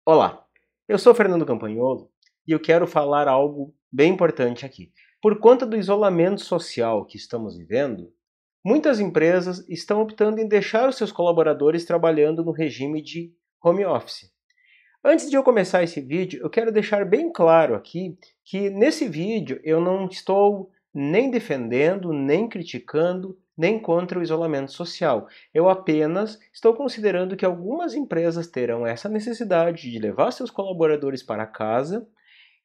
Olá, eu sou Fernando Campagnolo e eu quero falar algo bem importante aqui. Por conta do isolamento social que estamos vivendo, muitas empresas estão optando em deixar os seus colaboradores trabalhando no regime de home office. Antes de eu começar esse vídeo, eu quero deixar bem claro aqui que nesse vídeo eu não estou nem defendendo, nem criticando, nem contra o isolamento social. Eu apenas estou considerando que algumas empresas terão essa necessidade de levar seus colaboradores para casa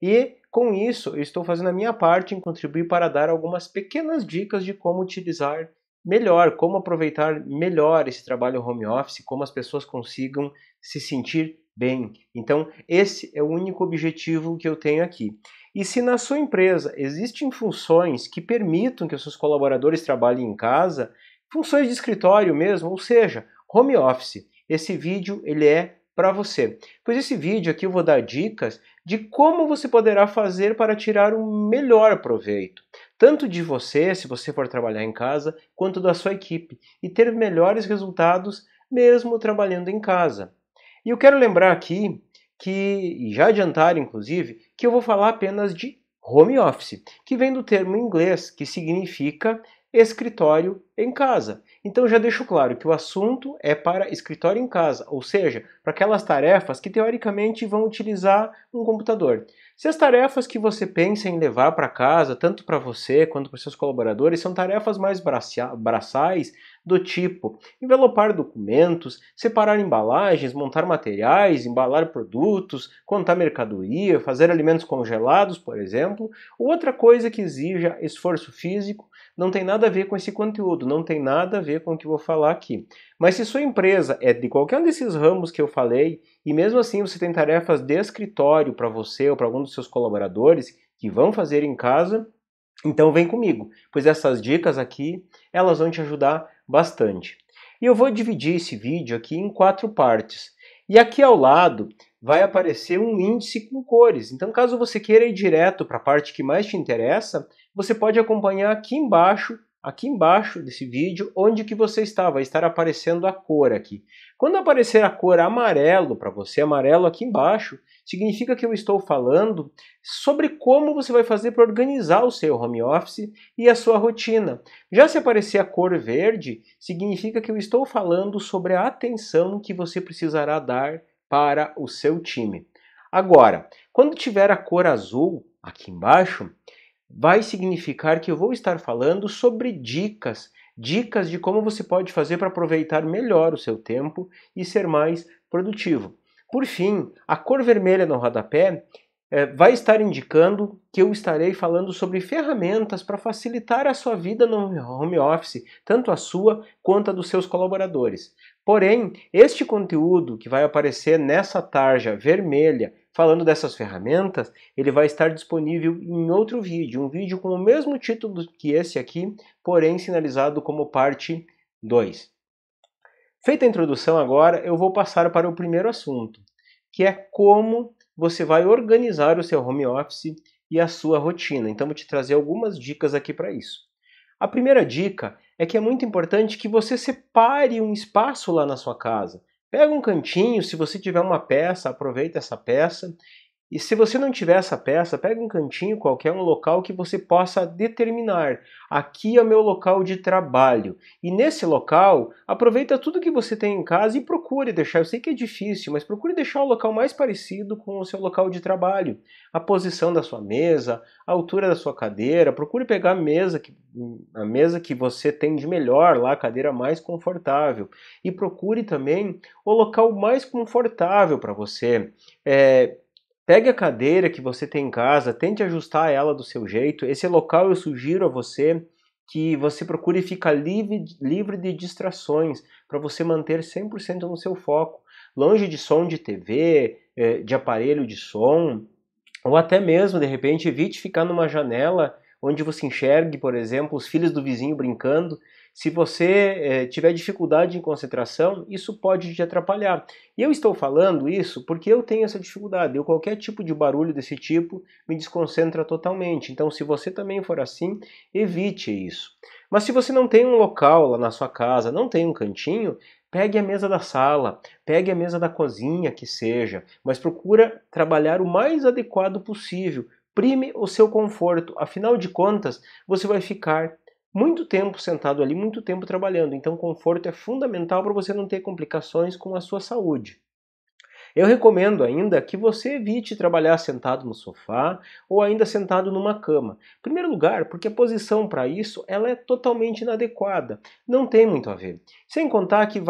e, com isso, eu estou fazendo a minha parte em contribuir para dar algumas pequenas dicas de como utilizar melhor, como aproveitar melhor esse trabalho home office, como as pessoas consigam se sentir bem. Então, esse é o único objetivo que eu tenho aqui. E se na sua empresa existem funções que permitam que os seus colaboradores trabalhem em casa, funções de escritório mesmo, ou seja, home office, esse vídeo ele é para você. Pois esse vídeo aqui eu vou dar dicas de como você poderá fazer para tirar o melhor proveito, tanto de você, se você for trabalhar em casa, quanto da sua equipe, e ter melhores resultados mesmo trabalhando em casa. E eu quero lembrar aqui e já adiantar inclusive, que eu vou falar apenas de home office, que vem do termo em inglês, que significa escritório em casa. Então já deixo claro que o assunto é para escritório em casa, ou seja, para aquelas tarefas que teoricamente vão utilizar um computador. Se as tarefas que você pensa em levar para casa, tanto para você quanto para seus colaboradores, são tarefas mais braçais, do tipo envelopar documentos, separar embalagens, montar materiais, embalar produtos, contar mercadoria, fazer alimentos congelados, por exemplo, outra coisa que exija esforço físico, não tem nada a ver com esse conteúdo, não tem nada a ver com o que eu vou falar aqui. Mas se sua empresa é de qualquer um desses ramos que eu falei, e mesmo assim você tem tarefas de escritório para você ou para algum dos seus colaboradores que vão fazer em casa, então vem comigo, pois essas dicas aqui, elas vão te ajudar bastante. E eu vou dividir esse vídeo aqui em 4 partes. E aqui ao lado vai aparecer um índice com cores. Então caso você queira ir direto para a parte que mais te interessa, você pode acompanhar aqui embaixo desse vídeo, onde que você está, vai estar aparecendo a cor aqui. Quando aparecer a cor amarelo para você, amarelo aqui embaixo, significa que eu estou falando sobre como você vai fazer para organizar o seu home office e a sua rotina. Já se aparecer a cor verde, significa que eu estou falando sobre a atenção que você precisará dar para o seu time. Agora, quando tiver a cor azul aqui embaixo, vai significar que eu vou estar falando sobre dicas de como você pode fazer para aproveitar melhor o seu tempo e ser mais produtivo. Por fim, a cor vermelha no rodapé vai estar indicando que eu estarei falando sobre ferramentas para facilitar a sua vida no home office, tanto a sua quanto a dos seus colaboradores. Porém, este conteúdo que vai aparecer nessa tarja vermelha falando dessas ferramentas, ele vai estar disponível em outro vídeo, um vídeo com o mesmo título que esse aqui, porém sinalizado como parte 2. Feita a introdução agora, eu vou passar para o primeiro assunto, que é como você vai organizar o seu home office e a sua rotina. Então vou te trazer algumas dicas aqui para isso. A primeira dica é que é muito importante que você separe um espaço lá na sua casa. Pega um cantinho, se você tiver uma peça, aproveita essa peça. E se você não tiver essa peça, pega um cantinho qualquer, um local que você possa determinar. Aqui é o meu local de trabalho. E nesse local, aproveita tudo que você tem em casa e procure deixar. Eu sei que é difícil, mas procure deixar o local mais parecido com o seu local de trabalho. A posição da sua mesa, a altura da sua cadeira. Procure pegar a mesa que você tem de melhor lá, a cadeira mais confortável. E procure também o local mais confortável para você. Pegue a cadeira que você tem em casa, tente ajustar ela do seu jeito. Esse local eu sugiro a você que você procure ficar livre de distrações, para você manter 100% no seu foco. Longe de som de TV, de aparelho de som, ou até mesmo, de repente, evite ficar numa janela onde você enxergue, por exemplo, os filhos do vizinho brincando. Se você tiver dificuldade em concentração, isso pode te atrapalhar. E eu estou falando isso porque eu tenho essa dificuldade. Qualquer tipo de barulho desse tipo me desconcentra totalmente. Então, se você também for assim, evite isso. Mas se você não tem um local lá na sua casa, não tem um cantinho, Pegue a mesa da sala, pegue a mesa da cozinha, que seja, mas procura trabalhar o mais adequado possível. Prime o seu conforto, afinal de contas, você vai ficar muito tempo sentado ali, muito tempo trabalhando. Então, conforto é fundamental para você não ter complicações com a sua saúde. Eu recomendo ainda que você evite trabalhar sentado no sofá ou ainda sentado numa cama. Em primeiro lugar, porque a posição para isso ela é totalmente inadequada. Não tem muito a ver. Sem contar que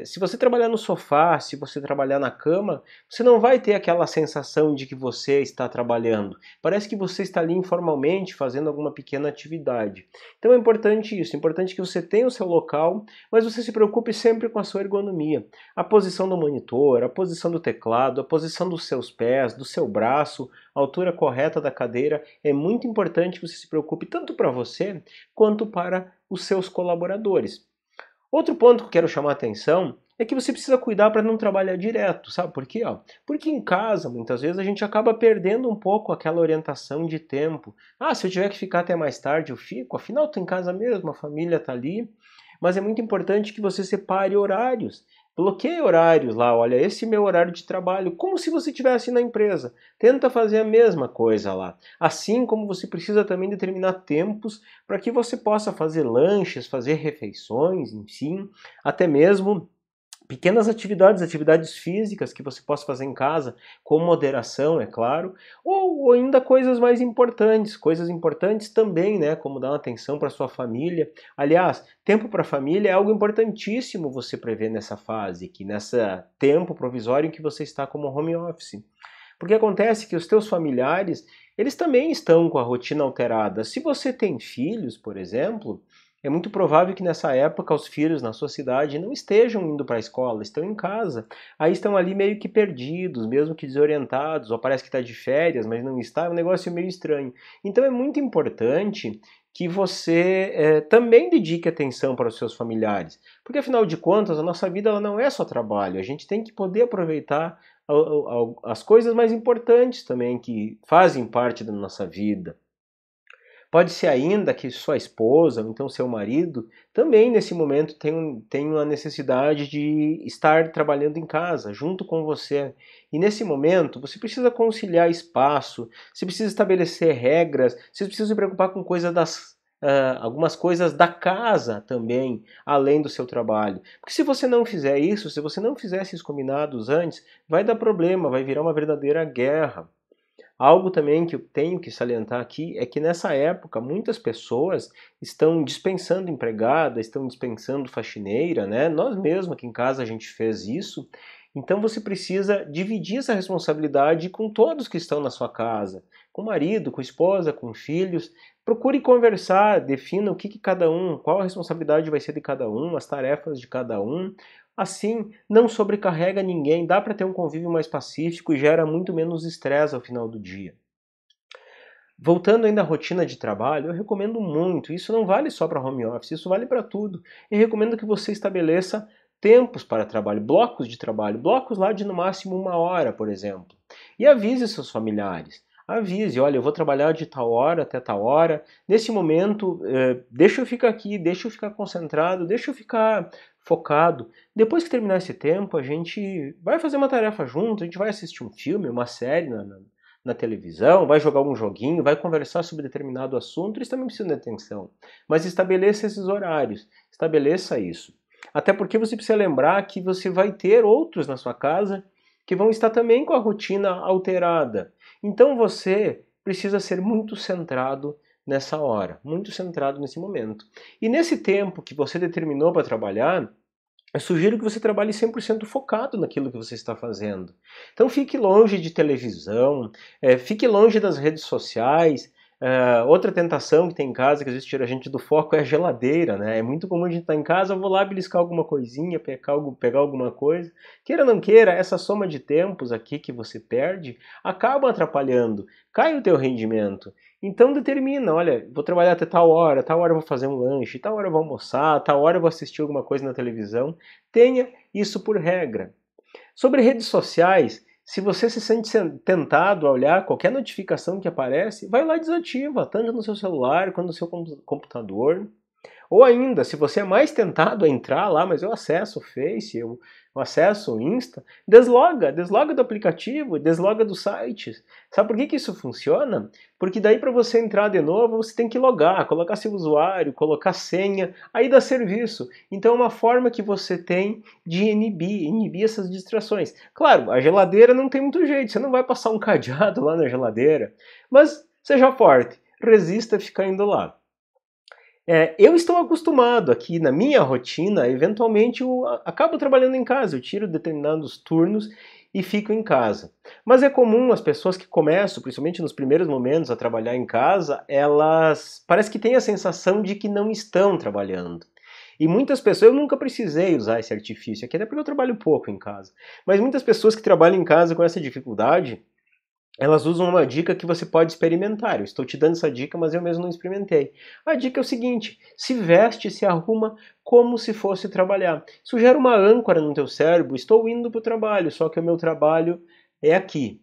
se você trabalhar no sofá, se você trabalhar na cama, você não vai ter aquela sensação de que você está trabalhando. Parece que você está ali informalmente fazendo alguma pequena atividade. Então é importante isso, é importante que você tenha o seu local, mas você se preocupe sempre com a sua ergonomia. A posição do monitor, a posição do teclado, a posição dos seus pés, do seu braço, a altura correta da cadeira, é muito importante que você se preocupe tanto para você quanto para os seus colaboradores. Outro ponto que eu quero chamar a atenção é que você precisa cuidar para não trabalhar direto, sabe por quê? Porque em casa, muitas vezes, a gente acaba perdendo um pouco aquela orientação de tempo. Ah, se eu tiver que ficar até mais tarde, eu fico. Afinal, estou em casa mesmo, a família está ali. Mas é muito importante que você separe horários. Bloqueie horários lá, olha, esse é meu horário de trabalho, como se você estivesse na empresa. Tenta fazer a mesma coisa lá. Assim como você precisa também determinar tempos para que você possa fazer lanches, fazer refeições, enfim, até mesmo pequenas atividades físicas que você possa fazer em casa, com moderação, é claro, ou ainda coisas importantes também, né, como dar uma atenção para sua família. Aliás, tempo para a família é algo importantíssimo você prever nessa fase, que nessa tempo provisório em que você está como home office. Porque acontece que os teus familiares, eles também estão com a rotina alterada. Se você tem filhos, por exemplo, é muito provável que nessa época os filhos na sua cidade não estejam indo para a escola, estão em casa. Aí estão ali meio que perdidos, mesmo que desorientados, ou parece que está de férias, mas não está, é um negócio meio estranho. Então é muito importante que você também dedique atenção para os seus familiares. Porque afinal de contas, a nossa vida ela não é só trabalho, a gente tem que poder aproveitar as coisas mais importantes também que fazem parte da nossa vida. Pode ser ainda que sua esposa, ou então seu marido, também nesse momento tenha a necessidade de estar trabalhando em casa, junto com você. E nesse momento, você precisa conciliar espaço, você precisa estabelecer regras, você precisa se preocupar com algumas coisas da casa também, além do seu trabalho. Porque se você não fizer isso, se você não fizer esses combinados antes, vai dar problema, vai virar uma verdadeira guerra. Algo também que eu tenho que salientar aqui é que nessa época muitas pessoas estão dispensando empregada, estão dispensando faxineira, né? Nós mesmos aqui em casa a gente fez isso. Então você precisa dividir essa responsabilidade com todos que estão na sua casa, com o marido, com a esposa, com filhos. Procure conversar, defina qual a responsabilidade vai ser de cada um, as tarefas de cada um. Assim, não sobrecarrega ninguém, dá para ter um convívio mais pacífico e gera muito menos estresse ao final do dia. Voltando ainda à rotina de trabalho, eu recomendo muito, isso não vale só para home office, isso vale para tudo. Eu recomendo que você estabeleça tempos para trabalho, blocos lá de no máximo 1 hora, por exemplo. E avise seus familiares. Avise, olha, eu vou trabalhar de tal hora até tal hora. Nesse momento, deixa eu ficar aqui, deixa eu ficar concentrado, deixa eu ficar focado. Depois que terminar esse tempo, a gente vai fazer uma tarefa junto, a gente vai assistir um filme, uma série na televisão, vai jogar algum joguinho, vai conversar sobre determinado assunto, eles também precisam de atenção. Mas estabeleça esses horários, estabeleça isso. Até porque você precisa lembrar que você vai ter outros na sua casa que vão estar também com a rotina alterada. Então você precisa ser muito centrado nessa hora, muito centrado nesse momento. E nesse tempo que você determinou para trabalhar, eu sugiro que você trabalhe 100% focado naquilo que você está fazendo. Então fique longe de televisão, fique longe das redes sociais. Outra tentação que tem em casa, que às vezes tira a gente do foco, é a geladeira, né? É muito comum a gente estar em casa, eu vou lá beliscar alguma coisinha, pegar alguma coisa. Queira ou não queira, essa soma de tempos aqui que você perde, acaba atrapalhando, cai o teu rendimento. Então determina, olha, vou trabalhar até tal hora eu vou fazer um lanche, tal hora eu vou almoçar, tal hora eu vou assistir alguma coisa na televisão. Tenha isso por regra. Sobre redes sociais, se você se sente tentado a olhar qualquer notificação que aparece, vai lá e desativa, tanto no seu celular quanto no seu computador. Ou ainda, se você é mais tentado a entrar lá, mas eu acesso o Face, eu acesso o Insta, desloga do aplicativo, desloga do site. Sabe por que isso funciona? Porque daí para você entrar de novo, você tem que logar, colocar seu usuário, colocar senha, aí dá serviço. Então é uma forma que você tem de inibir essas distrações. Claro, a geladeira não tem muito jeito, você não vai passar um cadeado lá na geladeira, mas seja forte, resista a ficar indo lá. Eu estou acostumado aqui na minha rotina, eventualmente eu acabo trabalhando em casa, eu tiro determinados turnos e fico em casa. Mas é comum as pessoas que começam, principalmente nos primeiros momentos, a trabalhar em casa, elas parece que têm a sensação de que não estão trabalhando. E muitas pessoas, eu nunca precisei usar esse artifício aqui, até porque eu trabalho pouco em casa, mas muitas pessoas que trabalham em casa com essa dificuldade, elas usam uma dica que você pode experimentar. Eu estou te dando essa dica, mas eu mesmo não experimentei. A dica é o seguinte: se veste, se arruma como se fosse trabalhar. Isso gera uma âncora no teu cérebro. Estou indo para o trabalho, só que o meu trabalho é aqui.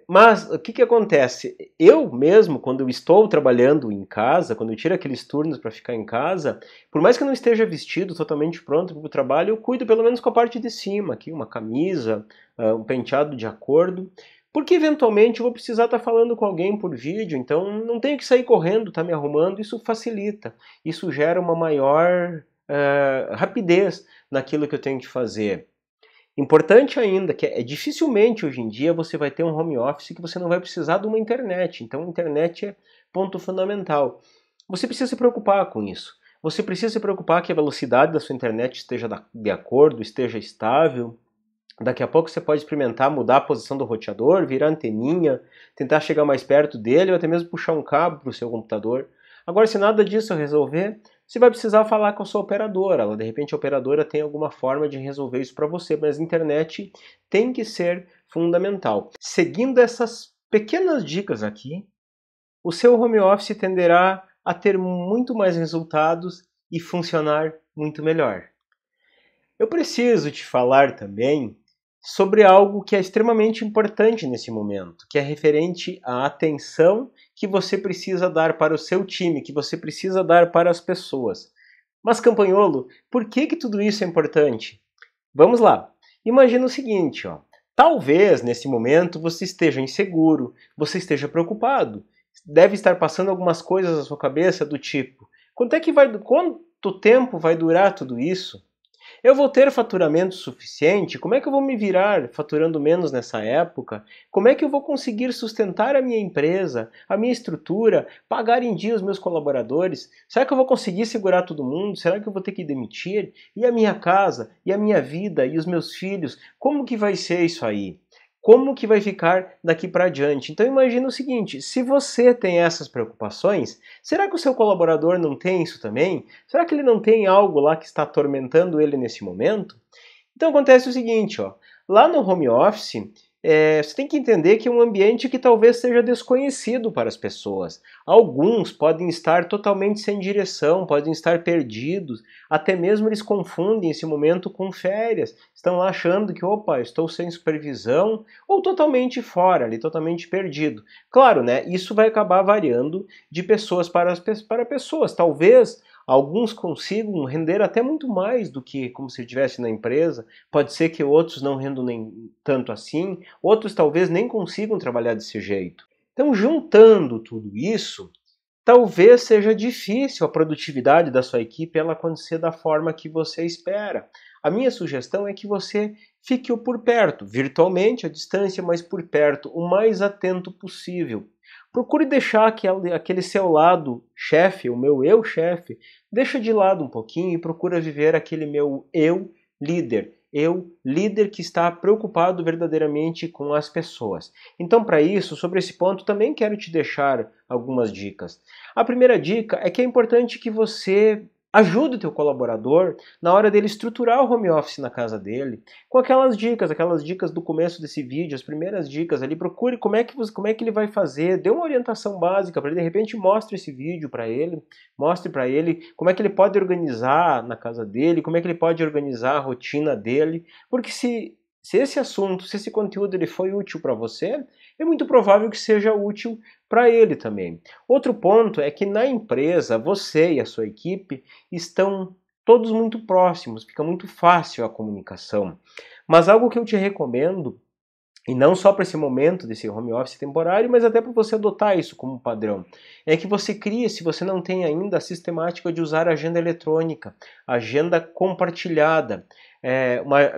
Mas o que acontece? Eu mesmo, quando eu estou trabalhando em casa, quando eu tiro aqueles turnos para ficar em casa, por mais que eu não esteja vestido totalmente pronto para o trabalho, eu cuido pelo menos com a parte de cima, aqui uma camisa, um penteado de acordo, porque eventualmente eu vou precisar estar falando com alguém por vídeo, então não tenho que sair correndo, estar me arrumando, isso facilita, isso gera uma maior rapidez naquilo que eu tenho que fazer. Importante ainda que dificilmente hoje em dia você vai ter um home office que você não vai precisar de uma internet. Então a internet é ponto fundamental. Você precisa se preocupar com isso. Você precisa se preocupar que a velocidade da sua internet esteja de acordo, esteja estável. Daqui a pouco você pode experimentar mudar a posição do roteador, virar anteninha, tentar chegar mais perto dele ou até mesmo puxar um cabo para o seu computador. Agora, se nada disso resolver, você vai precisar falar com a sua operadora. De repente a operadora tem alguma forma de resolver isso para você, mas a internet tem que ser fundamental. Seguindo essas pequenas dicas aqui, o seu home office tenderá a ter muito mais resultados e funcionar muito melhor. Eu preciso te falar também sobre algo que é extremamente importante nesse momento, que é referente à atenção que você precisa dar para o seu time, que você precisa dar para as pessoas. Mas, Campanholo, por que tudo isso é importante? Vamos lá. Imagina o seguinte, ó. Talvez nesse momento você esteja inseguro, você esteja preocupado, deve estar passando algumas coisas na sua cabeça do tipo: quanto tempo vai durar tudo isso? Eu vou ter faturamento suficiente? Como é que eu vou me virar faturando menos nessa época? Como é que eu vou conseguir sustentar a minha empresa, a minha estrutura, pagar em dia os meus colaboradores? Será que eu vou conseguir segurar todo mundo? Será que eu vou ter que demitir? E a minha casa? E a minha vida? E os meus filhos? Como que vai ser isso aí? Como que vai ficar daqui para adiante? Então imagina o seguinte, se você tem essas preocupações, será que o seu colaborador não tem isso também? Será que ele não tem algo lá que está atormentando ele nesse momento? Então acontece o seguinte, ó, lá no home office, você tem que entender que é um ambiente que talvez seja desconhecido para as pessoas. Alguns podem estar totalmente sem direção, podem estar perdidos, até mesmo eles confundem esse momento com férias. Estão lá achando que, opa, estou sem supervisão, ou totalmente fora, ali, totalmente perdido. Claro, né? Isso vai acabar variando de pessoas para pessoas. Talvez alguns consigam render até muito mais do que como se estivesse na empresa. Pode ser que outros não rendam nem tanto assim, outros talvez nem consigam trabalhar desse jeito. Então, juntando tudo isso, talvez seja difícil a produtividade da sua equipe ela acontecer da forma que você espera. A minha sugestão é que você fique por perto, virtualmente, à distância, mas por perto, o mais atento possível. Procure deixar aquele seu lado chefe, o meu eu chefe, deixa de lado um pouquinho e procura viver aquele meu eu líder. Eu, líder que está preocupado verdadeiramente com as pessoas. Então, para isso, sobre esse ponto, também quero te deixar algumas dicas. A primeira dica é que é importante que você ajude o teu colaborador na hora dele estruturar o home office na casa dele, com aquelas dicas do começo desse vídeo, as primeiras dicas ali, procure como é que ele vai fazer, dê uma orientação básica para ele, de repente mostre esse vídeo para ele, mostre para ele como é que ele pode organizar na casa dele, como é que ele pode organizar a rotina dele, porque se se esse assunto, se esse conteúdo ele foi útil para você, é muito provável que seja útil para ele também. Outro ponto é que na empresa, você e a sua equipe estão todos muito próximos, fica muito fácil a comunicação. Mas algo que eu te recomendo, e não só para esse momento desse home office temporário, mas até para você adotar isso como padrão, é que você crie, se você não tem ainda, a sistemática de usar agenda eletrônica, agenda compartilhada.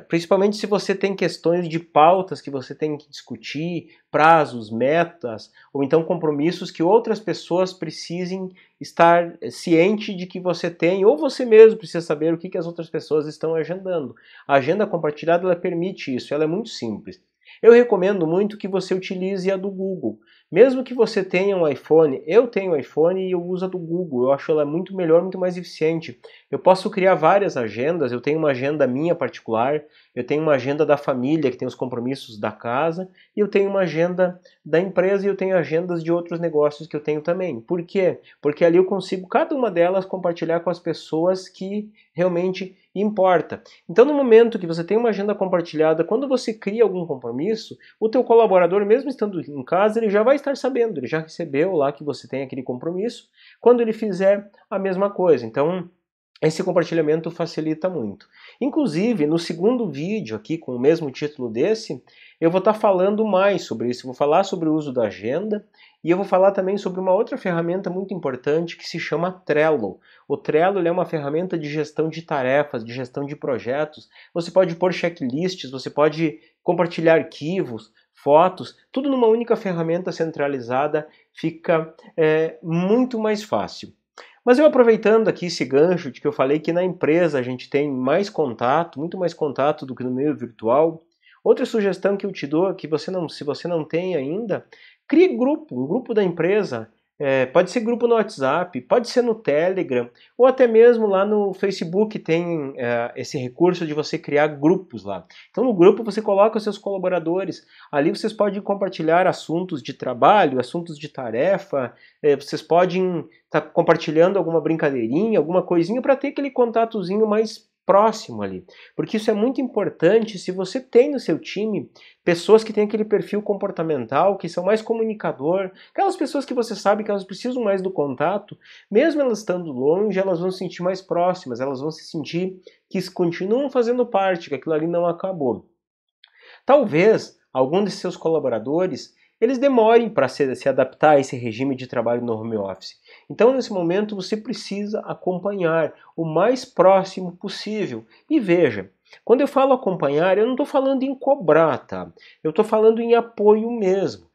Principalmente se você tem questões de pautas que você tem que discutir, prazos, metas, ou então compromissos que outras pessoas precisem estar ciente de que você tem, ou você mesmo precisa saber o que as outras pessoas estão agendando. A agenda compartilhada ela permite isso, ela é muito simples. Eu recomendo muito que você utilize a do Google. Mesmo que você tenha um iPhone, eu tenho um iPhone e eu uso a do Google. Eu acho ela muito melhor, muito mais eficiente. Eu posso criar várias agendas, eu tenho uma agenda minha particular, eu tenho uma agenda da família, que tem os compromissos da casa, e eu tenho uma agenda da empresa e eu tenho agendas de outros negócios que eu tenho também. Por quê? Porque ali eu consigo, cada uma delas, compartilhar com as pessoas que realmente importa. Então, no momento que você tem uma agenda compartilhada, quando você cria algum compromisso, o teu colaborador, mesmo estando em casa, ele já vai estar sabendo, ele já recebeu lá que você tem aquele compromisso, quando ele fizer a mesma coisa. Então, esse compartilhamento facilita muito. Inclusive, no segundo vídeo aqui, com o mesmo título desse, eu vou estar falando mais sobre isso. Eu vou falar sobre o uso da agenda e eu vou falar também sobre uma outra ferramenta muito importante que se chama Trello. O Trello é uma ferramenta de gestão de tarefas, de gestão de projetos. Você pode pôr checklists, você pode compartilhar arquivos, fotos, tudo numa única ferramenta centralizada fica muito mais fácil. Mas eu aproveitando aqui esse gancho de que eu falei que na empresa a gente tem mais contato, muito mais contato do que no meio virtual, outra sugestão que eu te dou, que se você não tem ainda, crie grupo, um grupo da empresa. Pode ser grupo no WhatsApp, pode ser no Telegram, ou até mesmo lá no Facebook tem esse recurso de você criar grupos lá. Então no grupo você coloca os seus colaboradores, ali vocês podem compartilhar assuntos de trabalho, assuntos de tarefa, vocês podem estar compartilhando alguma brincadeirinha, alguma coisinha para ter aquele contatozinho mais próximo ali, porque isso é muito importante se você tem no seu time pessoas que têm aquele perfil comportamental, que são mais comunicador, aquelas pessoas que você sabe que elas precisam mais do contato, mesmo elas estando longe, elas vão se sentir mais próximas, elas vão se sentir que continuam fazendo parte, que aquilo ali não acabou. Talvez algum de seus colaboradores eles demorem para se adaptar a esse regime de trabalho no home office. Então, nesse momento, você precisa acompanhar o mais próximo possível. E veja, quando eu falo acompanhar, eu não estou falando em cobrar, tá? Eu estou falando em apoio mesmo.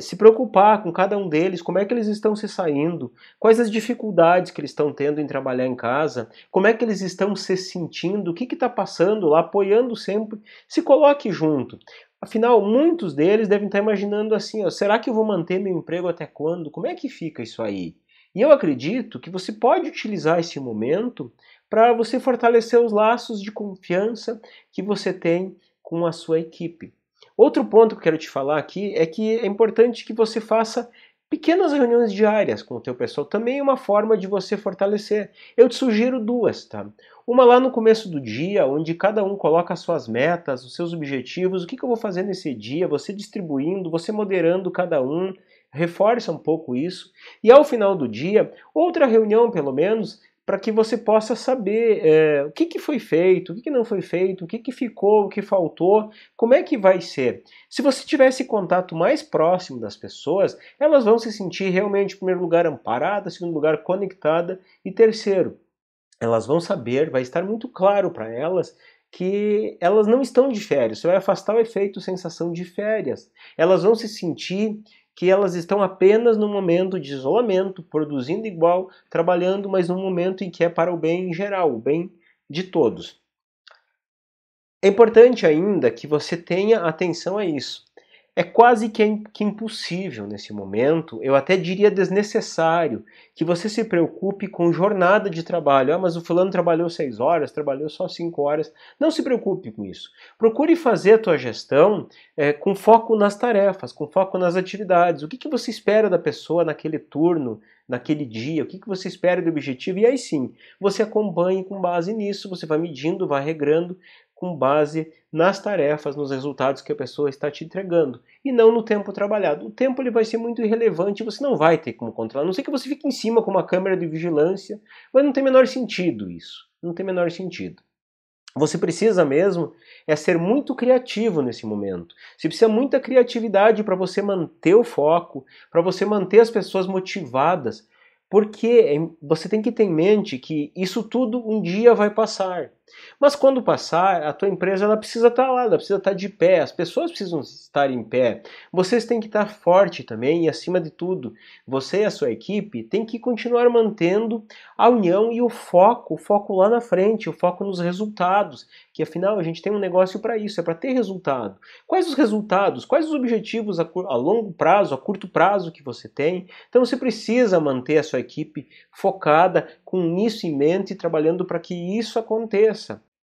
Se preocupar com cada um deles, como é que eles estão se saindo, quais as dificuldades que eles estão tendo em trabalhar em casa, como é que eles estão se sentindo, o que está passando lá, apoiando sempre, se coloque junto. Afinal, muitos deles devem estar imaginando assim, ó, será que eu vou manter meu emprego até quando? Como é que fica isso aí? E eu acredito que você pode utilizar esse momento para você fortalecer os laços de confiança que você tem com a sua equipe. Outro ponto que eu quero te falar aqui é que é importante que você faça pequenas reuniões diárias com o teu pessoal. Também é uma forma de você fortalecer. Eu te sugiro duas, tá? Uma lá no começo do dia, onde cada um coloca as suas metas, os seus objetivos, o que eu vou fazer nesse dia, você distribuindo, você moderando cada um, reforça um pouco isso. E ao final do dia, outra reunião pelo menos, para que você possa saber o que foi feito, o que não foi feito, o que ficou, o que faltou, como é que vai ser. Se você tiver esse contato mais próximo das pessoas, elas vão se sentir realmente, em primeiro lugar, amparadas, em segundo lugar, conectada e terceiro, elas vão saber, vai estar muito claro para elas que elas não estão de férias. Você vai afastar o efeito sensação de férias. Elas vão se sentir que elas estão apenas no momento de isolamento, produzindo igual, trabalhando, mas num momento em que é para o bem geral, o bem de todos. É importante ainda que você tenha atenção a isso. É quase que impossível nesse momento, eu até diria desnecessário, que você se preocupe com jornada de trabalho. Ah, mas o fulano trabalhou 6 horas, trabalhou só 5 horas. Não se preocupe com isso. Procure fazer a tua gestão com foco nas tarefas, com foco nas atividades. O que você espera da pessoa naquele turno, naquele dia? O que você espera do objetivo? E aí sim, você acompanhe com base nisso, você vai medindo, vai regrando. com base nas tarefas, nos resultados que a pessoa está te entregando, e não no tempo trabalhado. O tempo ele vai ser muito irrelevante, você não vai ter como controlar, a não ser que você fique em cima com uma câmera de vigilância, mas não tem o menor sentido isso, não tem o menor sentido. Você precisa mesmo ser muito criativo nesse momento. Você precisa muita criatividade para você manter o foco, para você manter as pessoas motivadas, porque você tem que ter em mente que isso tudo um dia vai passar. Mas quando passar, a tua empresa ela precisa estar lá, ela precisa estar de pé, as pessoas precisam estar em pé. Vocês têm que estar forte também e, acima de tudo, você e a sua equipe têm que continuar mantendo a união e o foco lá na frente, o foco nos resultados, que afinal a gente tem um negócio para isso, é para ter resultado. Quais os resultados, quais os objetivos a longo prazo, a curto prazo que você tem? Então você precisa manter a sua equipe focada com isso em mente e trabalhando para que isso aconteça.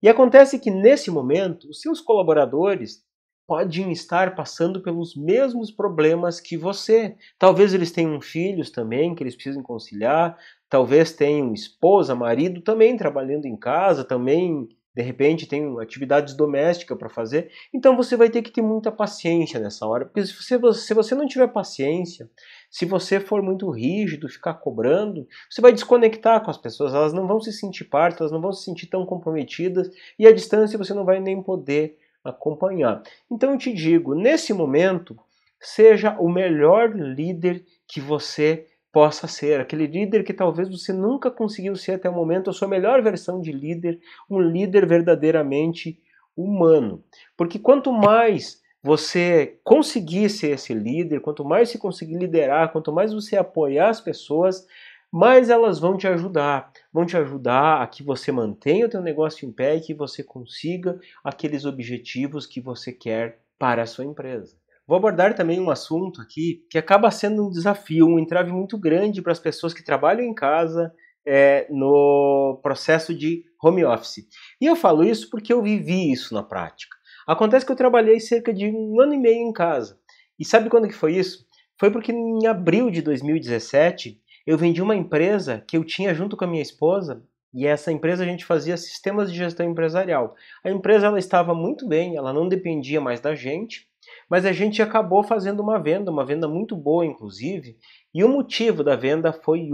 E acontece que nesse momento, os seus colaboradores podem estar passando pelos mesmos problemas que você. Talvez eles tenham filhos também que eles precisam conciliar, talvez tenham esposa, marido também trabalhando em casa, também de repente tem atividades domésticas para fazer. Então você vai ter que ter muita paciência nessa hora, porque se você não tiver paciência, se você for muito rígido, ficar cobrando, você vai desconectar com as pessoas, elas não vão se sentir parte, elas não vão se sentir tão comprometidas, e à distância você não vai nem poder acompanhar. Então eu te digo, nesse momento, seja o melhor líder que você possa ser, aquele líder que talvez você nunca conseguiu ser até o momento, a sua melhor versão de líder, um líder verdadeiramente humano. Porque quanto mais você conseguir ser esse líder, quanto mais você conseguir liderar, quanto mais você apoiar as pessoas, mais elas vão te ajudar a que você mantenha o teu negócio em pé e que você consiga aqueles objetivos que você quer para a sua empresa. Vou abordar também um assunto aqui que acaba sendo um desafio, um entrave muito grande para as pessoas que trabalham em casa no processo de home office. E eu falo isso porque eu vivi isso na prática. Acontece que eu trabalhei cerca de 1 ano e meio em casa. E sabe quando que foi isso? Foi porque em abril de 2017 eu vendi uma empresa que eu tinha junto com a minha esposa, e essa empresa a gente fazia sistemas de gestão empresarial. A empresa ela estava muito bem, ela não dependia mais da gente, mas a gente acabou fazendo uma venda muito boa inclusive, e o motivo da venda foi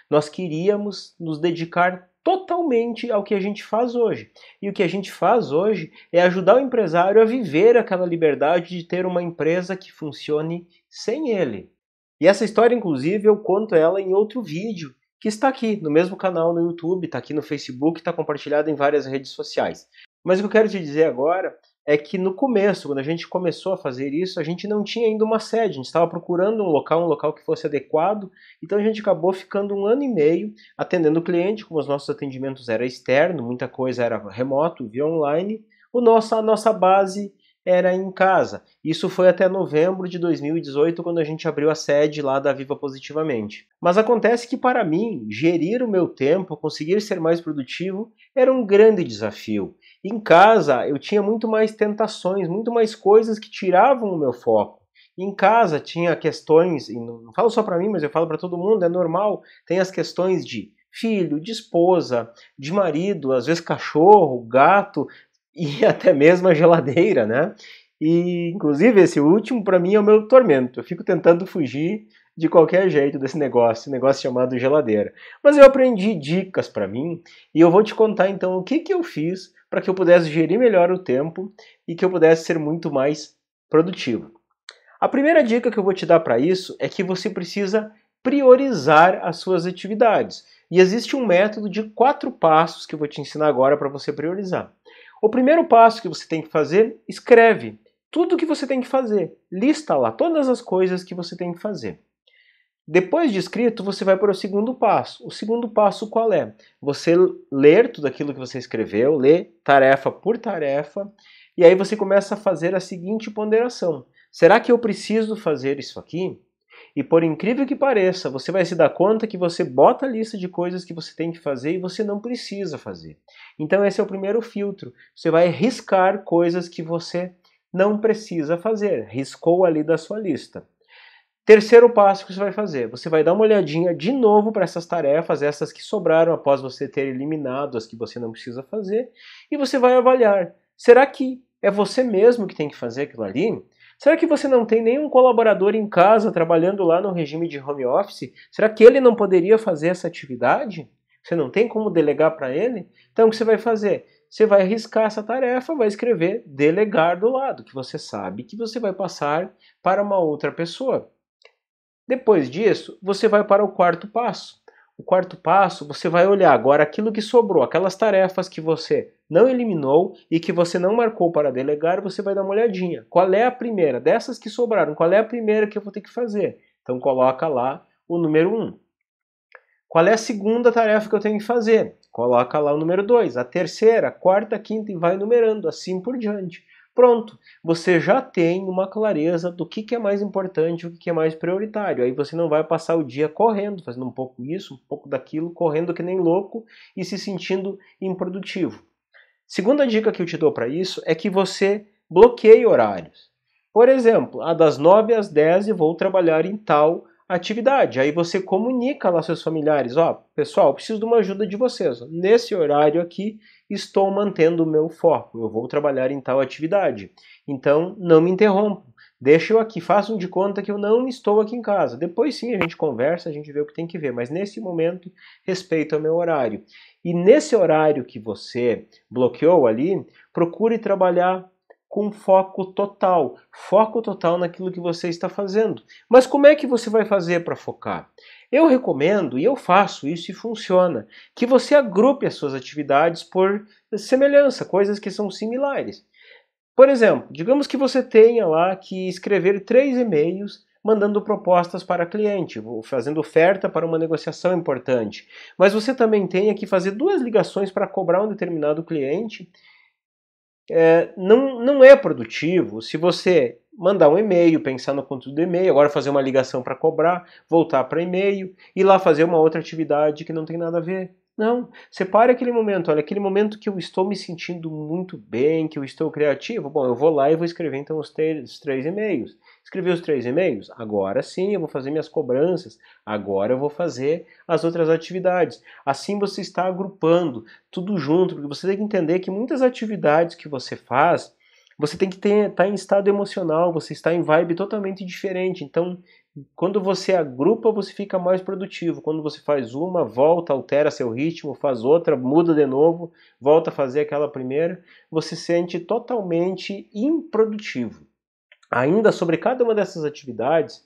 nós queríamos nos dedicar totalmente ao que a gente faz hoje. E o que a gente faz hoje é ajudar o empresário a viver aquela liberdade de ter uma empresa que funcione sem ele. E essa história, inclusive, eu conto ela em outro vídeo, que está aqui no mesmo canal no YouTube, está aqui no Facebook, está compartilhado em várias redes sociais. Mas o que eu quero te dizer agora é que no começo, quando a gente começou a fazer isso, a gente não tinha ainda uma sede, a gente estava procurando um local que fosse adequado, então a gente acabou ficando 1 ano e meio atendendo o cliente, como os nossos atendimentos eram externos, muita coisa era remoto, via online, a nossa base era em casa. Isso foi até novembro de 2018, quando a gente abriu a sede lá da Viva Positivamente. Mas acontece que para mim, gerir o meu tempo, conseguir ser mais produtivo, era um grande desafio. Em casa, eu tinha muito mais tentações, muito mais coisas que tiravam o meu foco. Em casa tinha questões, e não falo só para mim, mas eu falo para todo mundo, é normal, tem as questões de filho, de esposa, de marido, às vezes cachorro, gato e até mesmo a geladeira, né? E inclusive esse último para mim é o meu tormento. Eu fico tentando fugir de qualquer jeito desse negócio chamado geladeira. Mas eu aprendi dicas para mim e eu vou te contar então o que eu fiz para que eu pudesse gerir melhor o tempo e que eu pudesse ser muito mais produtivo. A primeira dica que eu vou te dar para isso é que você precisa priorizar as suas atividades. E existe um método de 4 passos que eu vou te ensinar agora para você priorizar. O primeiro passo que você tem que fazer, escreve tudo o que você tem que fazer. Lista lá todas as coisas que você tem que fazer. Depois de escrito, você vai para o segundo passo. O segundo passo qual é? Você ler tudo aquilo que você escreveu, ler tarefa por tarefa, e aí você começa a fazer a seguinte ponderação. Será que eu preciso fazer isso aqui? E por incrível que pareça, você vai se dar conta que você bota a lista de coisas que você tem que fazer e você não precisa fazer. Então esse é o primeiro filtro. Você vai riscar coisas que você não precisa fazer. Riscou ali da sua lista. Terceiro passo que você vai fazer, você vai dar uma olhadinha de novo para essas tarefas, essas que sobraram após você ter eliminado as que você não precisa fazer, e você vai avaliar. Será que é você mesmo que tem que fazer aquilo ali? Será que você não tem nenhum colaborador em casa trabalhando lá no regime de home office? Será que ele não poderia fazer essa atividade? Você não tem como delegar para ele? Então o que você vai fazer? Você vai arriscar essa tarefa, vai escrever delegar do lado, que você sabe que você vai passar para uma outra pessoa. Depois disso, você vai para o quarto passo. O quarto passo, você vai olhar agora aquilo que sobrou, aquelas tarefas que você não eliminou e que você não marcou para delegar, você vai dar uma olhadinha. Qual é a primeira? Dessas que sobraram, qual é a primeira que eu vou ter que fazer? Então coloca lá o número 1. Qual é a segunda tarefa que eu tenho que fazer? Coloca lá o número 2. A terceira, a quarta, a quinta e vai numerando, assim por diante. Pronto, você já tem uma clareza do que é mais importante, o que é mais prioritário. Aí você não vai passar o dia correndo, fazendo um pouco isso, um pouco daquilo, correndo que nem louco e se sentindo improdutivo. Segunda dica que eu te dou para isso é que você bloqueie horários. Por exemplo, das 9 às 10 eu vou trabalhar em tal atividade. Aí você comunica lá aos seus familiares, pessoal, preciso de uma ajuda de vocês. Nesse horário aqui estou mantendo o meu foco, eu vou trabalhar em tal atividade. Então não me interrompam, deixa eu aqui, façam de conta que eu não estou aqui em casa. Depois sim a gente conversa, a gente vê o que tem que ver, mas nesse momento respeito ao meu horário. E nesse horário que você bloqueou ali, procure trabalhar com foco total naquilo que você está fazendo. Mas como é que você vai fazer para focar? Eu recomendo, e eu faço isso e funciona, que você agrupe as suas atividades por semelhança, coisas que são similares. Por exemplo, digamos que você tenha lá que escrever 3 e-mails mandando propostas para cliente, fazendo oferta para uma negociação importante. Mas você também tenha que fazer 2 ligações para cobrar um determinado cliente. Não é produtivo se você mandar um e-mail, pensar no conteúdo do e-mail, agora fazer uma ligação para cobrar, voltar para e-mail, ir lá fazer uma outra atividade que não tem nada a ver. Não, separe aquele momento, olha, aquele momento que eu estou me sentindo muito bem, que eu estou criativo, bom, eu vou lá e vou escrever então os 3 e-mails. Escrevi os 3 e-mails? Agora sim eu vou fazer minhas cobranças, agora eu vou fazer as outras atividades. Assim você está agrupando tudo junto, porque você tem que entender que muitas atividades que você faz, você tem que estar em estado emocional, você está em vibe totalmente diferente. Então, quando você agrupa, você fica mais produtivo. Quando você faz uma, volta, altera seu ritmo, faz outra, muda de novo, volta a fazer aquela primeira, você se sente totalmente improdutivo. Ainda sobre cada uma dessas atividades,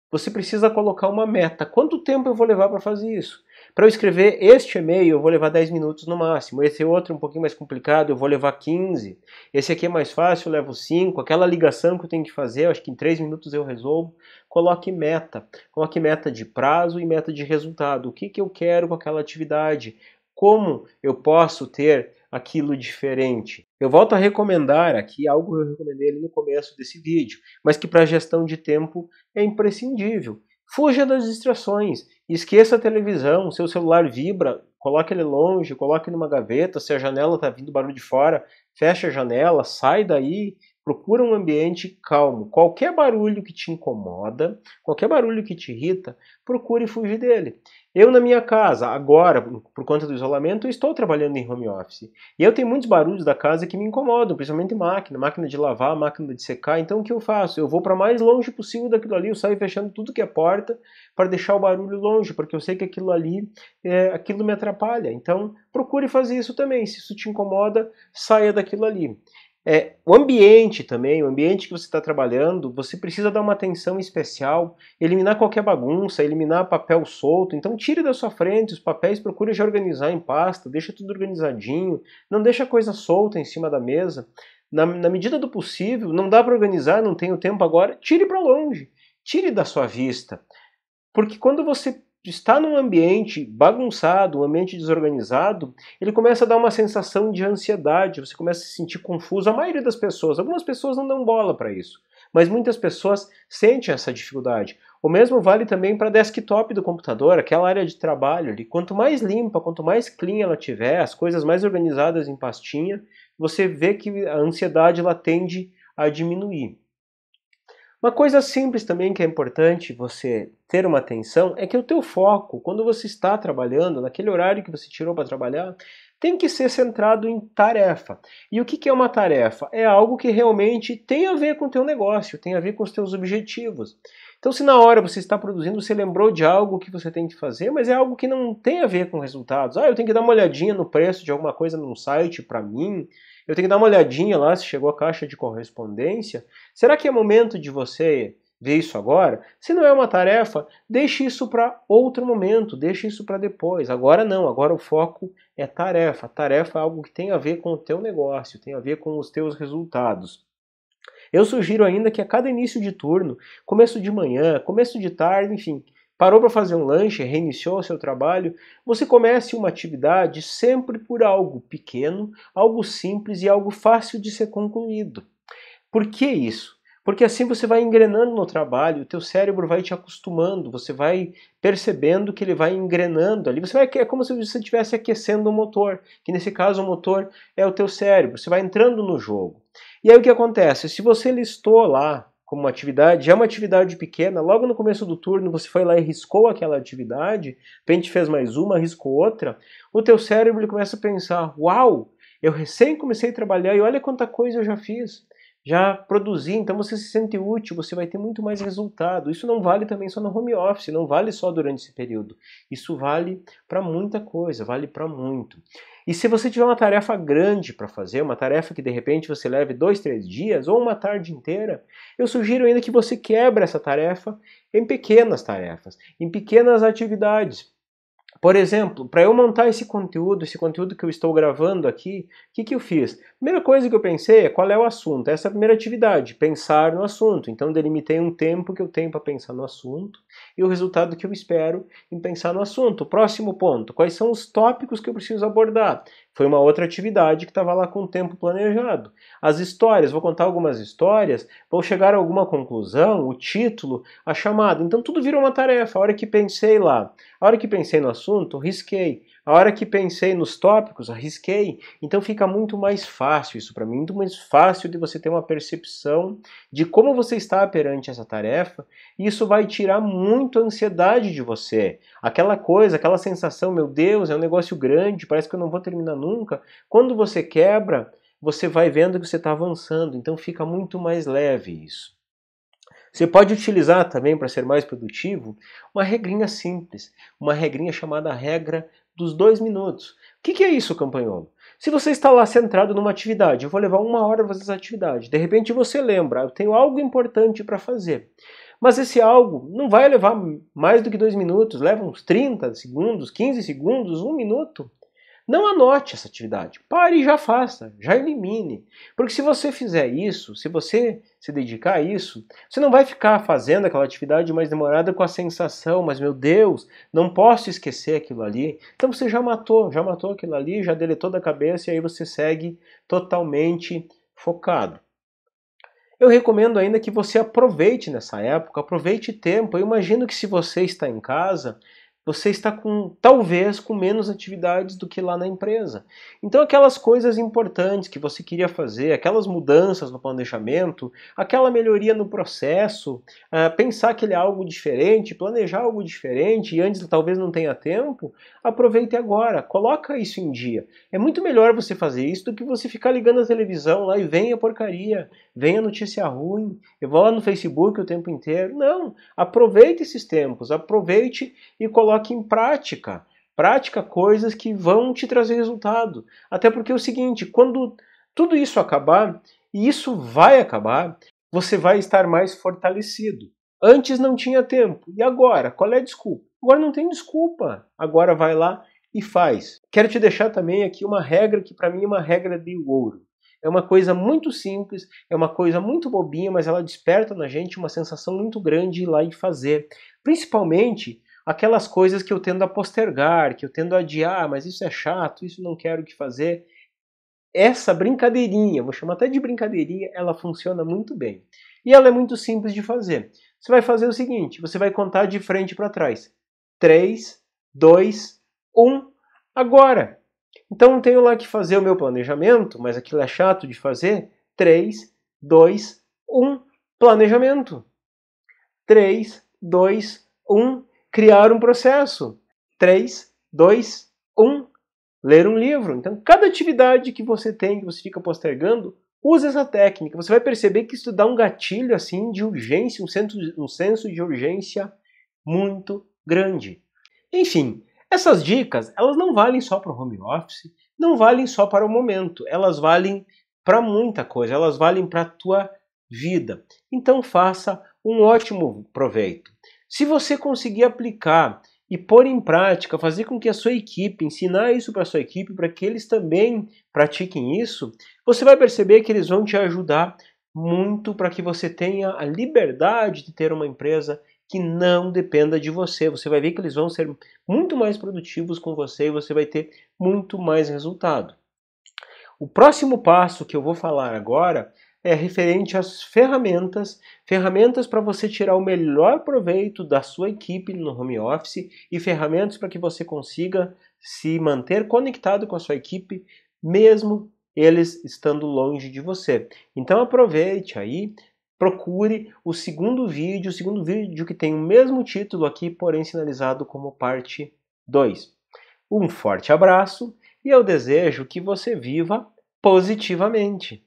você precisa colocar uma meta. Quanto tempo eu vou levar para fazer isso? Para eu escrever este e-mail, eu vou levar 10 minutos no máximo. Esse outro é um pouquinho mais complicado, eu vou levar 15. Esse aqui é mais fácil, eu levo 5. Aquela ligação que eu tenho que fazer, eu acho que em 3 minutos eu resolvo. Coloque meta. Coloque meta de prazo e meta de resultado. O que eu quero com aquela atividade? Como eu posso ter aquilo diferente? Eu volto a recomendar aqui algo que eu recomendei ali no começo desse vídeo, mas que para gestão de tempo é imprescindível. Fuja das distrações, esqueça a televisão, seu celular vibra, coloque ele longe, coloque numa gaveta, se a janela está vindo barulho de fora, fecha a janela, sai daí, procura um ambiente calmo. Qualquer barulho que te incomoda, qualquer barulho que te irrita, procure fugir dele. Eu na minha casa, agora, por conta do isolamento, eu estou trabalhando em home office. E eu tenho muitos barulhos da casa que me incomodam, principalmente máquina de lavar, máquina de secar. Então o que eu faço? Eu vou para mais longe possível daquilo ali, eu saio fechando tudo que é porta para deixar o barulho longe, porque eu sei que aquilo ali, aquilo me atrapalha. Então procure fazer isso também. Se isso te incomoda, saia daquilo ali. O ambiente também, o ambiente que você está trabalhando, você precisa dar uma atenção especial, eliminar qualquer bagunça, eliminar papel solto. Então tire da sua frente os papéis, procure já organizar em pasta, deixa tudo organizadinho, não deixa coisa solta em cima da mesa. Na medida do possível, não dá para organizar, não tenho tempo agora, tire para longe, tire da sua vista. Porque quando você está num ambiente bagunçado, um ambiente desorganizado, ele começa a dar uma sensação de ansiedade, você começa a se sentir confuso. A maioria das pessoas, algumas pessoas não dão bola para isso, mas muitas pessoas sentem essa dificuldade. O mesmo vale também para desktop do computador, aquela área de trabalho ali. Quanto mais limpa, quanto mais clean ela tiver, as coisas mais organizadas em pastinha, você vê que a ansiedade ela tende a diminuir. Uma coisa simples também que é importante você ter uma atenção é que o teu foco, quando você está trabalhando, naquele horário que você tirou para trabalhar, tem que ser centrado em tarefa. E o que é uma tarefa? É algo que realmente tem a ver com o teu negócio, tem a ver com os teus objetivos. Então, se na hora você está produzindo, você lembrou de algo que você tem que fazer, mas é algo que não tem a ver com resultados. Eu tenho que dar uma olhadinha no preço de alguma coisa num site para mim, eu tenho que dar uma olhadinha lá se chegou a caixa de correspondência. Será que é momento de você ver isso agora? Se não é uma tarefa, deixe isso para outro momento, deixe isso para depois. Agora não, agora o foco é tarefa. Tarefa é algo que tem a ver com o teu negócio, tem a ver com os teus resultados. Eu sugiro ainda que a cada início de turno, começo de manhã, começo de tarde, enfim, parou para fazer um lanche, reiniciou o seu trabalho, você comece uma atividade sempre por algo pequeno, algo simples e algo fácil de ser concluído. Por que isso? Porque assim você vai engrenando no trabalho, o teu cérebro vai te acostumando, você vai percebendo que ele vai engrenando ali. É como se você estivesse aquecendo o motor, que nesse caso o motor é o teu cérebro, você vai entrando no jogo. E aí o que acontece? Se você listou lá como uma atividade, é uma atividade pequena, logo no começo do turno você foi lá e riscou aquela atividade, de repente fez mais uma, riscou outra, o teu cérebro ele começa a pensar, uau, eu recém comecei a trabalhar e olha quanta coisa eu já fiz. Já produzir, então você se sente útil, você vai ter muito mais resultado. Isso não vale também só no home office, não vale só durante esse período. Isso vale para muita coisa, vale para muito. E se você tiver uma tarefa grande para fazer, uma tarefa que de repente você leve 2, 3 dias ou uma tarde inteira, eu sugiro ainda que você quebre essa tarefa em pequenas tarefas, em pequenas atividades. Por exemplo, para eu montar esse conteúdo que eu estou gravando aqui, o que eu fiz? Primeira coisa que eu pensei é qual é o assunto. Essa é a primeira atividade, pensar no assunto. Então delimitei um tempo que eu tenho para pensar no assunto e o resultado que eu espero em pensar no assunto. Próximo ponto, quais são os tópicos que eu preciso abordar? Foi uma outra atividade que estava lá com o tempo planejado. As histórias, vou contar algumas histórias, vou chegar a alguma conclusão, o título, a chamada. Então tudo vira uma tarefa. A hora que pensei lá, a hora que pensei no assunto, risquei. A hora que pensei nos tópicos, risquei. Então fica muito mais fácil isso para mim, muito mais fácil de você ter uma percepção de como você está perante essa tarefa, e isso vai tirar muito a ansiedade de você. Aquela coisa, aquela sensação, meu Deus, é um negócio grande, parece que eu não vou terminar nunca. Quando você quebra, você vai vendo que você está avançando, então fica muito mais leve isso. Você pode utilizar também, para ser mais produtivo, uma regrinha simples, uma regrinha chamada regra dos 2 minutos. O que é isso, campanholo? Se você está lá centrado numa atividade, eu vou levar 1 hora para fazer essa atividade, de repente você lembra, eu tenho algo importante para fazer. Mas esse algo não vai levar mais do que 2 minutos, leva uns 30 segundos, 15 segundos, 1 minuto. Não anote essa atividade. Pare e já faça, já elimine. Porque se você fizer isso, se você se dedicar a isso, você não vai ficar fazendo aquela atividade mais demorada com a sensação, mas meu Deus, não posso esquecer aquilo ali. Então você já matou aquilo ali, já deletou da cabeça e aí você segue totalmente focado. Eu recomendo ainda que você aproveite nessa época, aproveite tempo. Eu imagino que se você está em casa, você está talvez com menos atividades do que lá na empresa. Então aquelas coisas importantes que você queria fazer, aquelas mudanças no planejamento, aquela melhoria no processo, pensar que ele é algo diferente, planejar algo diferente e antes talvez não tenha tempo, aproveite agora, coloca isso em dia. É muito melhor você fazer isso do que você ficar ligando a televisão lá e vem a porcaria, vem a notícia ruim, eu vou lá no Facebook o tempo inteiro. Não, aproveite esses tempos, aproveite e coloque em prática. Prática coisas que vão te trazer resultado. Até porque é o seguinte, quando tudo isso acabar, e isso vai acabar, você vai estar mais fortalecido. Antes não tinha tempo. E agora? Qual é a desculpa? Agora não tem desculpa. Agora vai lá e faz. Quero te deixar também aqui uma regra que para mim é uma regra de ouro. É uma coisa muito simples, é uma coisa muito bobinha, mas ela desperta na gente uma sensação muito grande de ir lá e fazer. Principalmente aquelas coisas que eu tendo a postergar, que eu tendo a adiar, mas isso é chato, isso não quero que fazer. Essa brincadeirinha, vou chamar até de brincadeirinha, ela funciona muito bem. E ela é muito simples de fazer. Você vai fazer o seguinte, você vai contar de frente para trás. 3, 2, 1, agora! Então eu tenho lá que fazer o meu planejamento, mas aquilo é chato de fazer. 3, 2, 1, planejamento. 3, 2, 1, criar um processo. 3, 2, 1, ler um livro. Então, cada atividade que você tem, que você fica postergando, use essa técnica. Você vai perceber que isso dá um gatilho assim de urgência, um senso de urgência muito grande. Enfim, essas dicas, elas não valem só para o home office, não valem só para o momento, elas valem para muita coisa, elas valem para a tua vida. Então faça um ótimo proveito. Se você conseguir aplicar e pôr em prática, fazer com que a sua equipe, ensinar isso para a sua equipe, para que eles também pratiquem isso, você vai perceber que eles vão te ajudar muito para que você tenha a liberdade de ter uma empresa que não dependa de você. Você vai ver que eles vão ser muito mais produtivos com você e você vai ter muito mais resultado. O próximo passo que eu vou falar agora é referente às ferramentas para você tirar o melhor proveito da sua equipe no home office e ferramentas para que você consiga se manter conectado com a sua equipe, mesmo eles estando longe de você. Então aproveite aí, procure o segundo vídeo que tem o mesmo título aqui, porém sinalizado como parte 2. Um forte abraço e eu desejo que você viva positivamente.